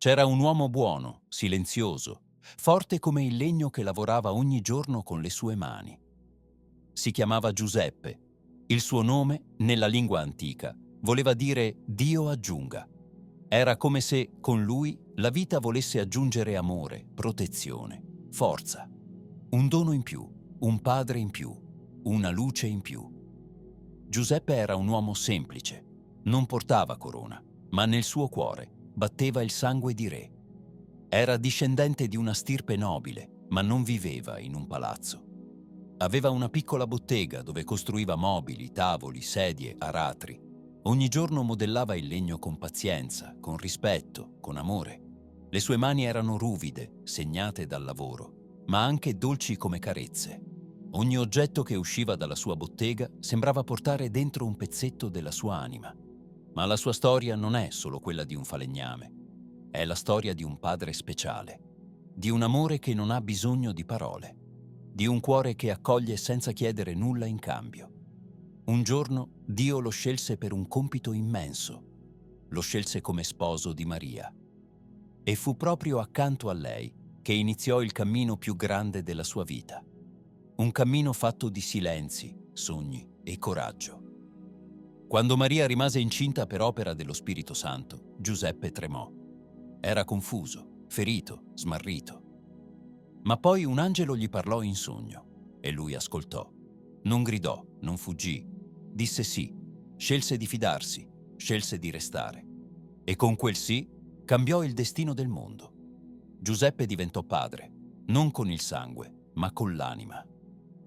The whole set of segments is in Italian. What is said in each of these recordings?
C'era un uomo buono, silenzioso, forte come il legno che lavorava ogni giorno con le sue mani. Si chiamava Giuseppe. Il suo nome, nella lingua antica, voleva dire Dio aggiunga. Era come se, con lui, la vita volesse aggiungere amore, protezione, forza. Un dono in più, un padre in più, una luce in più. Giuseppe era un uomo semplice. Non portava corona, ma nel suo cuore batteva il sangue di re. Era discendente di una stirpe nobile, ma non viveva in un palazzo. Aveva una piccola bottega dove costruiva mobili, tavoli, sedie, aratri. Ogni giorno modellava il legno con pazienza, con rispetto, con amore. Le sue mani erano ruvide, segnate dal lavoro, ma anche dolci come carezze. Ogni oggetto che usciva dalla sua bottega sembrava portare dentro un pezzetto della sua anima. Ma la sua storia non è solo quella di un falegname. È la storia di un padre speciale, di un amore che non ha bisogno di parole, di un cuore che accoglie senza chiedere nulla in cambio. Un giorno Dio lo scelse per un compito immenso. Lo scelse come sposo di Maria. E fu proprio accanto a lei che iniziò il cammino più grande della sua vita. Un cammino fatto di silenzi, sogni e coraggio. Quando Maria rimase incinta per opera dello Spirito Santo, Giuseppe tremò. Era confuso, ferito, smarrito. Ma poi un angelo gli parlò in sogno e lui ascoltò. Non gridò, non fuggì, disse sì, scelse di fidarsi, scelse di restare. E con quel sì cambiò il destino del mondo. Giuseppe diventò padre, non con il sangue, ma con l'anima.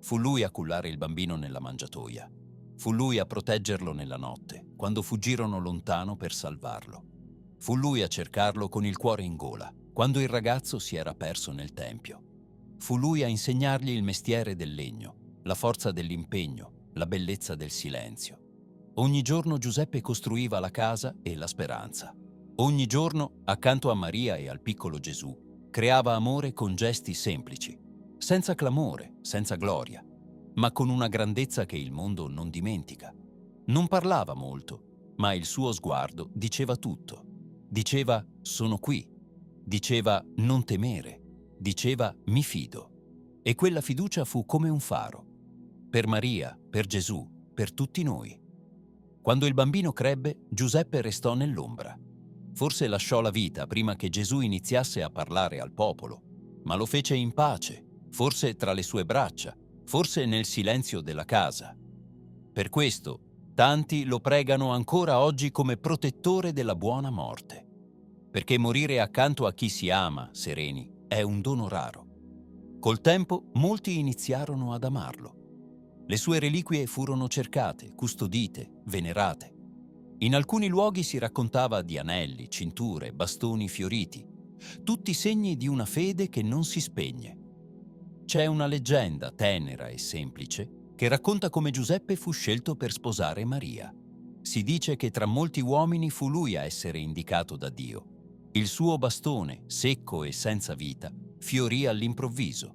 Fu lui a cullare il bambino nella mangiatoia. Fu lui a proteggerlo nella notte, quando fuggirono lontano per salvarlo. Fu lui a cercarlo con il cuore in gola, quando il ragazzo si era perso nel tempio. Fu lui a insegnargli il mestiere del legno, la forza dell'impegno, la bellezza del silenzio. Ogni giorno Giuseppe costruiva la casa e la speranza. Ogni giorno, accanto a Maria e al piccolo Gesù, creava amore con gesti semplici, senza clamore, senza gloria, ma con una grandezza che il mondo non dimentica. Non parlava molto, ma il suo sguardo diceva tutto. Diceva sono qui, diceva non temere, diceva mi fido. E quella fiducia fu come un faro, per Maria, per Gesù, per tutti noi. Quando il bambino crebbe, Giuseppe restò nell'ombra. Forse lasciò la vita prima che Gesù iniziasse a parlare al popolo, ma lo fece in pace, forse tra le sue braccia, forse nel silenzio della casa. Per questo, tanti lo pregano ancora oggi come protettore della buona morte, perché morire accanto a chi si ama, sereni, è un dono raro. Col tempo, molti iniziarono ad amarlo. Le sue reliquie furono cercate, custodite, venerate. In alcuni luoghi si raccontava di anelli, cinture, bastoni fioriti, tutti segni di una fede che non si spegne. C'è una leggenda tenera e semplice che racconta come Giuseppe fu scelto per sposare Maria. Si dice che tra molti uomini fu lui a essere indicato da Dio. Il suo bastone, secco e senza vita, fiorì all'improvviso,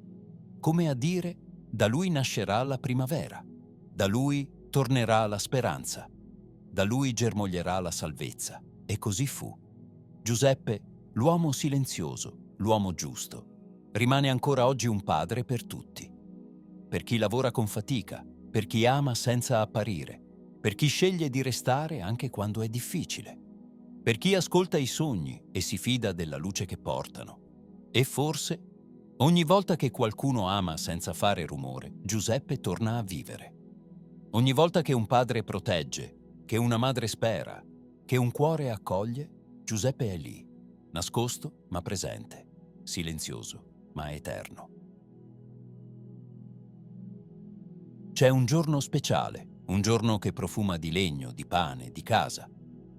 come a dire: da lui nascerà la primavera, da lui tornerà la speranza, da lui germoglierà la salvezza. E così fu. Giuseppe, l'uomo silenzioso, l'uomo giusto, rimane ancora oggi un padre per tutti. Per chi lavora con fatica, per chi ama senza apparire, per chi sceglie di restare anche quando è difficile, per chi ascolta i sogni e si fida della luce che portano. E forse, ogni volta che qualcuno ama senza fare rumore, Giuseppe torna a vivere. Ogni volta che un padre protegge, che una madre spera, che un cuore accoglie, Giuseppe è lì, nascosto ma presente, silenzioso ma eterno. C'è un giorno speciale, un giorno che profuma di legno, di pane, di casa.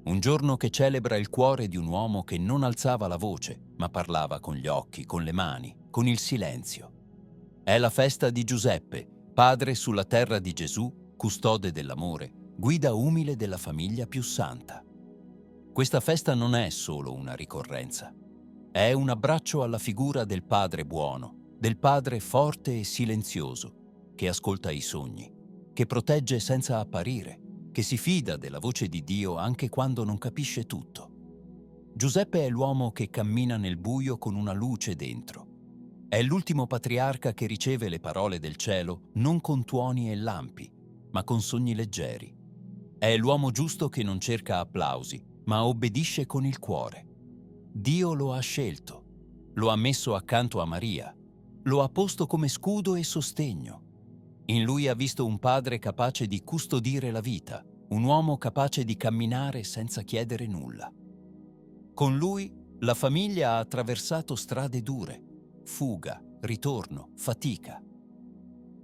Un giorno che celebra il cuore di un uomo che non alzava la voce, ma parlava con gli occhi, con le mani, con il silenzio. È la festa di Giuseppe, padre sulla terra di Gesù, custode dell'amore, guida umile della famiglia più santa. Questa festa non è solo una ricorrenza. È un abbraccio alla figura del padre buono, del padre forte e silenzioso, che ascolta i sogni, che protegge senza apparire, che si fida della voce di Dio anche quando non capisce tutto. Giuseppe è l'uomo che cammina nel buio con una luce dentro. È l'ultimo patriarca che riceve le parole del cielo non con tuoni e lampi, ma con sogni leggeri. È l'uomo giusto che non cerca applausi, ma obbedisce con il cuore. Dio lo ha scelto, lo ha messo accanto a Maria, lo ha posto come scudo e sostegno. In lui ha visto un padre capace di custodire la vita, un uomo capace di camminare senza chiedere nulla. Con lui la famiglia ha attraversato strade dure, fuga, ritorno, fatica,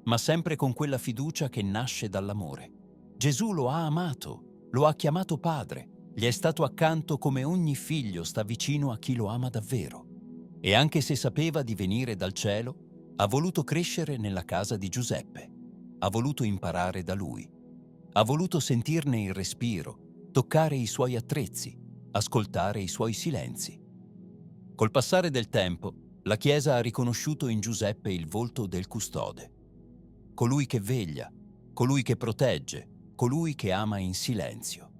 ma sempre con quella fiducia che nasce dall'amore. Gesù lo ha amato, lo ha chiamato padre, gli è stato accanto come ogni figlio sta vicino a chi lo ama davvero. E anche se sapeva di venire dal cielo, ha voluto crescere nella casa di Giuseppe, ha voluto imparare da lui, ha voluto sentirne il respiro, toccare i suoi attrezzi, ascoltare i suoi silenzi. Col passare del tempo, la Chiesa ha riconosciuto in Giuseppe il volto del custode. Colui che veglia, colui che protegge, colui che ama in silenzio.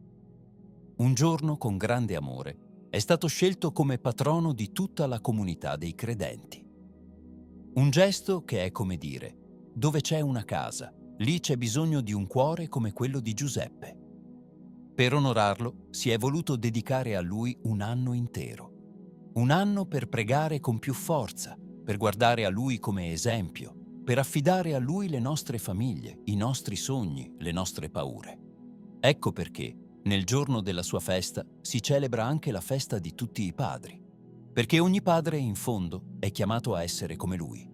Un giorno, con grande amore, è stato scelto come patrono di tutta la comunità dei credenti. Un gesto che è come dire: dove c'è una casa, lì c'è bisogno di un cuore come quello di Giuseppe. Per onorarlo, si è voluto dedicare a lui un anno intero. Un anno per pregare con più forza, per guardare a lui come esempio, per affidare a lui le nostre famiglie, i nostri sogni, le nostre paure. Ecco perché, nel giorno della sua festa, si celebra anche la festa di tutti i padri. Perché ogni padre, in fondo, è chiamato a essere come lui,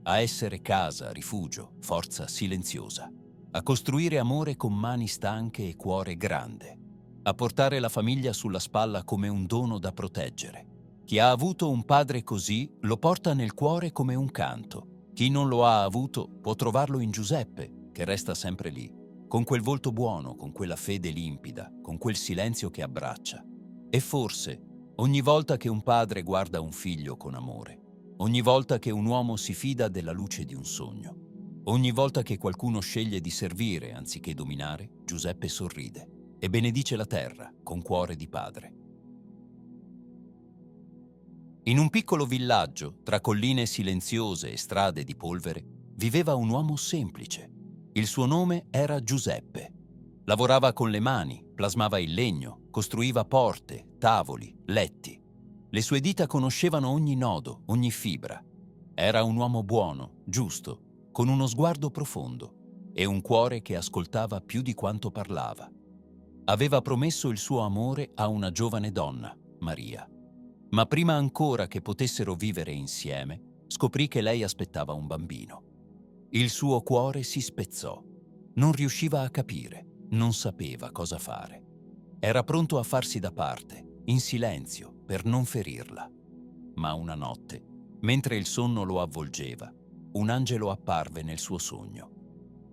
a essere casa, rifugio, forza silenziosa, a costruire amore con mani stanche e cuore grande, a portare la famiglia sulla spalla come un dono da proteggere. Chi ha avuto un padre così lo porta nel cuore come un canto. Chi non lo ha avuto può trovarlo in Giuseppe, che resta sempre lì, con quel volto buono, con quella fede limpida, con quel silenzio che abbraccia. E forse, ogni volta che un padre guarda un figlio con amore, ogni volta che un uomo si fida della luce di un sogno, ogni volta che qualcuno sceglie di servire anziché dominare, Giuseppe sorride e benedice la terra con cuore di padre. In un piccolo villaggio, tra colline silenziose e strade di polvere, viveva un uomo semplice. Il suo nome era Giuseppe. Lavorava con le mani, plasmava il legno, costruiva porte, tavoli, letti. Le sue dita conoscevano ogni nodo, ogni fibra. Era un uomo buono, giusto, con uno sguardo profondo e un cuore che ascoltava più di quanto parlava. Aveva promesso il suo amore a una giovane donna, Maria. Ma prima ancora che potessero vivere insieme, scoprì che lei aspettava un bambino. Il suo cuore si spezzò. Non riusciva a capire, non sapeva cosa fare. Era pronto a farsi da parte, in silenzio, per non ferirla. Ma una notte, mentre il sonno lo avvolgeva, un angelo apparve nel suo sogno.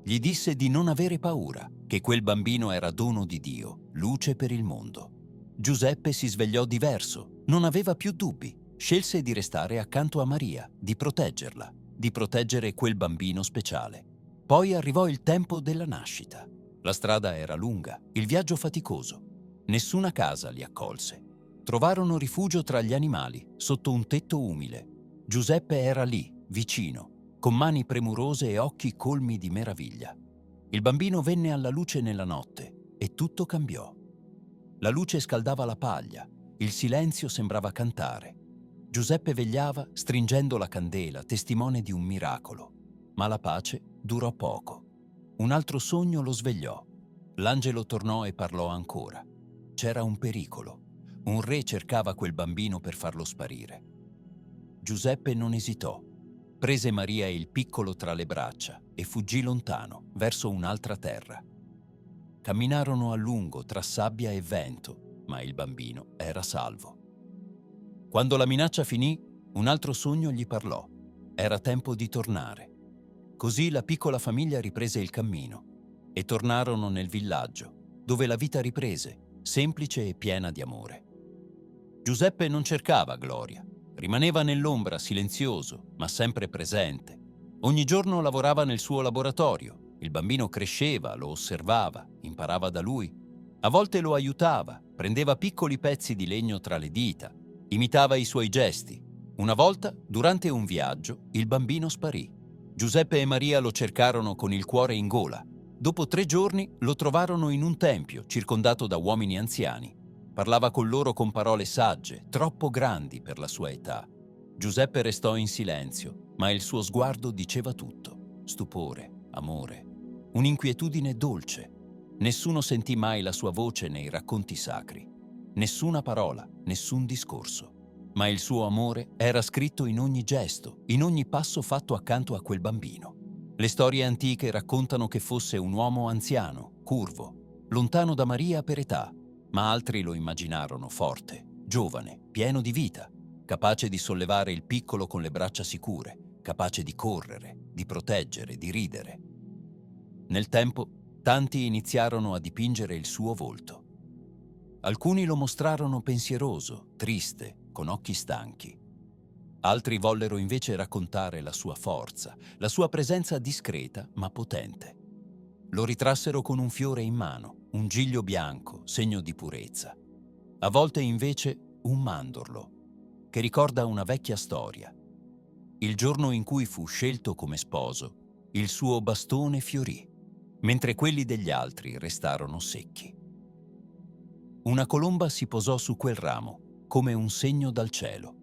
Gli disse di non avere paura, che quel bambino era dono di Dio, luce per il mondo. Giuseppe si svegliò diverso, non aveva più dubbi, scelse di restare accanto a Maria, di proteggerla, di proteggere quel bambino speciale. Poi arrivò il tempo della nascita. La strada era lunga, il viaggio faticoso. Nessuna casa li accolse. Trovarono rifugio tra gli animali, sotto un tetto umile. Giuseppe era lì, vicino, con mani premurose e occhi colmi di meraviglia. Il bambino venne alla luce nella notte e tutto cambiò. La luce scaldava la paglia, il silenzio sembrava cantare. Giuseppe vegliava stringendo la candela, testimone di un miracolo. Ma la pace durò poco. Un altro sogno lo svegliò. L'angelo tornò e parlò ancora. C'era un pericolo. Un re cercava quel bambino per farlo sparire. Giuseppe non esitò. Prese Maria e il piccolo tra le braccia e fuggì lontano, verso un'altra terra. Camminarono a lungo tra sabbia e vento, ma il bambino era salvo. Quando la minaccia finì, un altro sogno gli parlò. Era tempo di tornare. Così la piccola famiglia riprese il cammino e tornarono nel villaggio, dove la vita riprese, semplice e piena di amore. Giuseppe non cercava gloria, rimaneva nell'ombra silenzioso, ma sempre presente. Ogni giorno lavorava nel suo laboratorio. Il bambino cresceva, lo osservava, imparava da lui. A volte lo aiutava, prendeva piccoli pezzi di legno tra le dita, imitava i suoi gesti. Una volta, durante un viaggio, il bambino sparì. Giuseppe e Maria lo cercarono con il cuore in gola. Dopo 3 giorni lo trovarono in un tempio, circondato da uomini anziani. Parlava con loro con parole sagge, troppo grandi per la sua età. Giuseppe restò in silenzio, ma il suo sguardo diceva tutto. Stupore, amore, un'inquietudine dolce. Nessuno sentì mai la sua voce nei racconti sacri. Nessuna parola, nessun discorso. Ma il suo amore era scritto in ogni gesto, in ogni passo fatto accanto a quel bambino. Le storie antiche raccontano che fosse un uomo anziano, curvo, lontano da Maria per età, ma altri lo immaginarono forte, giovane, pieno di vita, capace di sollevare il piccolo con le braccia sicure, capace di correre, di proteggere, di ridere. Nel tempo, tanti iniziarono a dipingere il suo volto. Alcuni lo mostrarono pensieroso, triste, con occhi stanchi. Altri vollero invece raccontare la sua forza, la sua presenza discreta ma potente. Lo ritrassero con un fiore in mano, un giglio bianco, segno di purezza. A volte invece un mandorlo, che ricorda una vecchia storia. Il giorno in cui fu scelto come sposo, il suo bastone fiorì, mentre quelli degli altri restarono secchi. Una colomba si posò su quel ramo, come un segno dal cielo.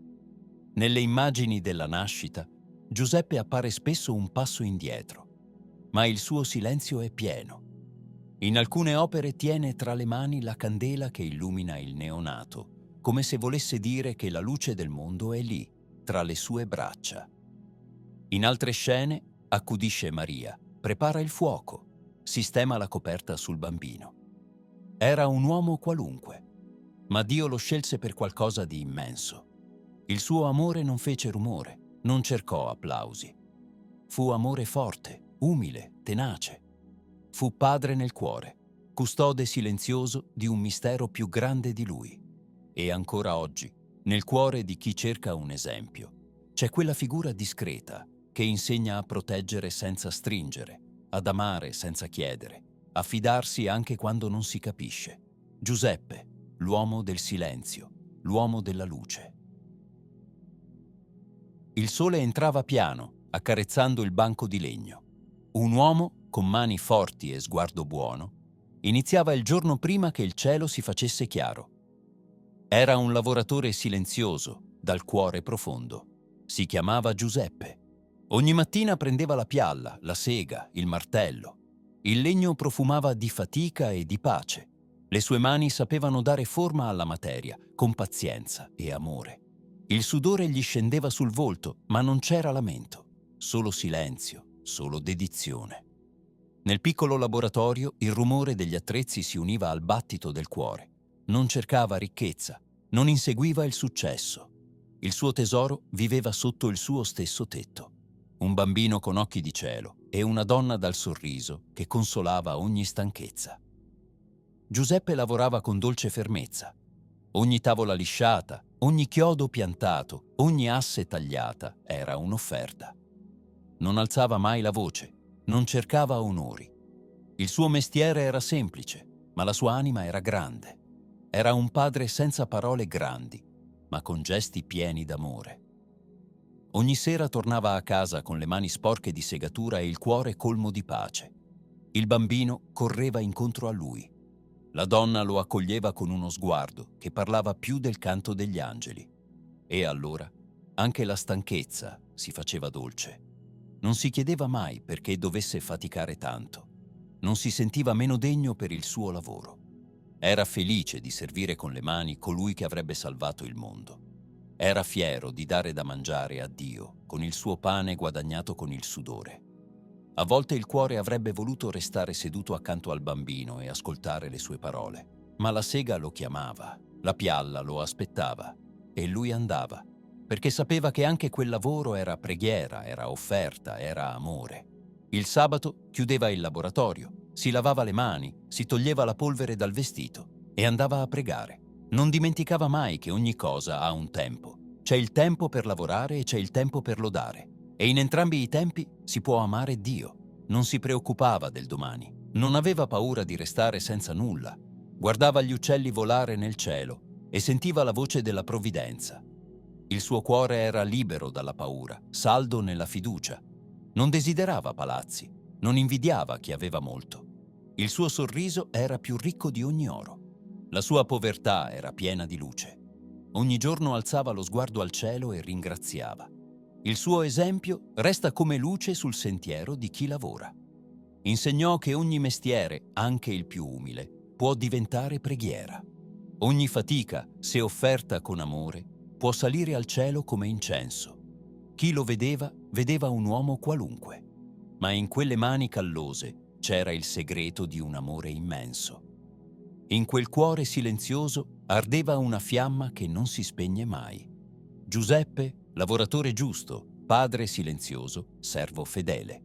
Nelle immagini della nascita, Giuseppe appare spesso un passo indietro, ma il suo silenzio è pieno. In alcune opere tiene tra le mani la candela che illumina il neonato, come se volesse dire che la luce del mondo è lì, tra le sue braccia. In altre scene accudisce Maria, prepara il fuoco, sistema la coperta sul bambino. Era un uomo qualunque, ma Dio lo scelse per qualcosa di immenso. Il suo amore non fece rumore, non cercò applausi. Fu amore forte, umile, tenace. Fu padre nel cuore, custode silenzioso di un mistero più grande di lui. E ancora oggi, nel cuore di chi cerca un esempio, c'è quella figura discreta che insegna a proteggere senza stringere, ad amare senza chiedere, a fidarsi anche quando non si capisce. Giuseppe, l'uomo del silenzio, l'uomo della luce. Il sole entrava piano, accarezzando il banco di legno. Un uomo, con mani forti e sguardo buono, iniziava il giorno prima che il cielo si facesse chiaro. Era un lavoratore silenzioso, dal cuore profondo. Si chiamava Giuseppe. Ogni mattina prendeva la pialla, la sega, il martello. Il legno profumava di fatica e di pace. Le sue mani sapevano dare forma alla materia, con pazienza e amore. Il sudore gli scendeva sul volto, ma non c'era lamento, solo silenzio, solo dedizione. Nel piccolo laboratorio il rumore degli attrezzi si univa al battito del cuore. Non cercava ricchezza, non inseguiva il successo. Il suo tesoro viveva sotto il suo stesso tetto. Un bambino con occhi di cielo e una donna dal sorriso che consolava ogni stanchezza. Giuseppe lavorava con dolce fermezza. Ogni tavola lisciata, ogni chiodo piantato, ogni asse tagliata era un'offerta. Non alzava mai la voce, non cercava onori. Il suo mestiere era semplice, ma la sua anima era grande. Era un padre senza parole grandi, ma con gesti pieni d'amore. Ogni sera tornava a casa con le mani sporche di segatura e il cuore colmo di pace. Il bambino correva incontro a lui. La donna lo accoglieva con uno sguardo che parlava più del canto degli angeli. E allora anche la stanchezza si faceva dolce. Non si chiedeva mai perché dovesse faticare tanto. Non si sentiva meno degno per il suo lavoro. Era felice di servire con le mani colui che avrebbe salvato il mondo. Era fiero di dare da mangiare a Dio con il suo pane guadagnato con il sudore. A volte il cuore avrebbe voluto restare seduto accanto al bambino e ascoltare le sue parole, ma la sega lo chiamava, la pialla lo aspettava e lui andava, perché sapeva che anche quel lavoro era preghiera, era offerta, era amore. Il sabato chiudeva il laboratorio, si lavava le mani, si toglieva la polvere dal vestito e andava a pregare. Non dimenticava mai che ogni cosa ha un tempo. C'è il tempo per lavorare e c'è il tempo per lodare. E in entrambi i tempi si può amare Dio. Non si preoccupava del domani. Non aveva paura di restare senza nulla. Guardava gli uccelli volare nel cielo e sentiva la voce della provvidenza. Il suo cuore era libero dalla paura, saldo nella fiducia. Non desiderava palazzi, non invidiava chi aveva molto. Il suo sorriso era più ricco di ogni oro. La sua povertà era piena di luce. Ogni giorno alzava lo sguardo al cielo e ringraziava. Il suo esempio resta come luce sul sentiero di chi lavora. Insegnò che ogni mestiere, anche il più umile, può diventare preghiera. Ogni fatica, se offerta con amore, può salire al cielo come incenso. Chi lo vedeva, vedeva un uomo qualunque, ma in quelle mani callose c'era il segreto di un amore immenso. In quel cuore silenzioso ardeva una fiamma che non si spegne mai. Giuseppe, lavoratore giusto, padre silenzioso, servo fedele.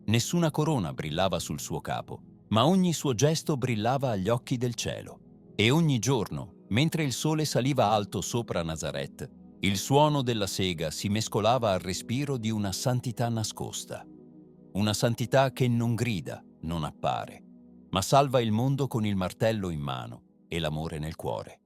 Nessuna corona brillava sul suo capo, ma ogni suo gesto brillava agli occhi del cielo. E ogni giorno, mentre il sole saliva alto sopra Nazaret, il suono della sega si mescolava al respiro di una santità nascosta. Una santità che non grida, non appare, ma salva il mondo con il martello in mano e l'amore nel cuore.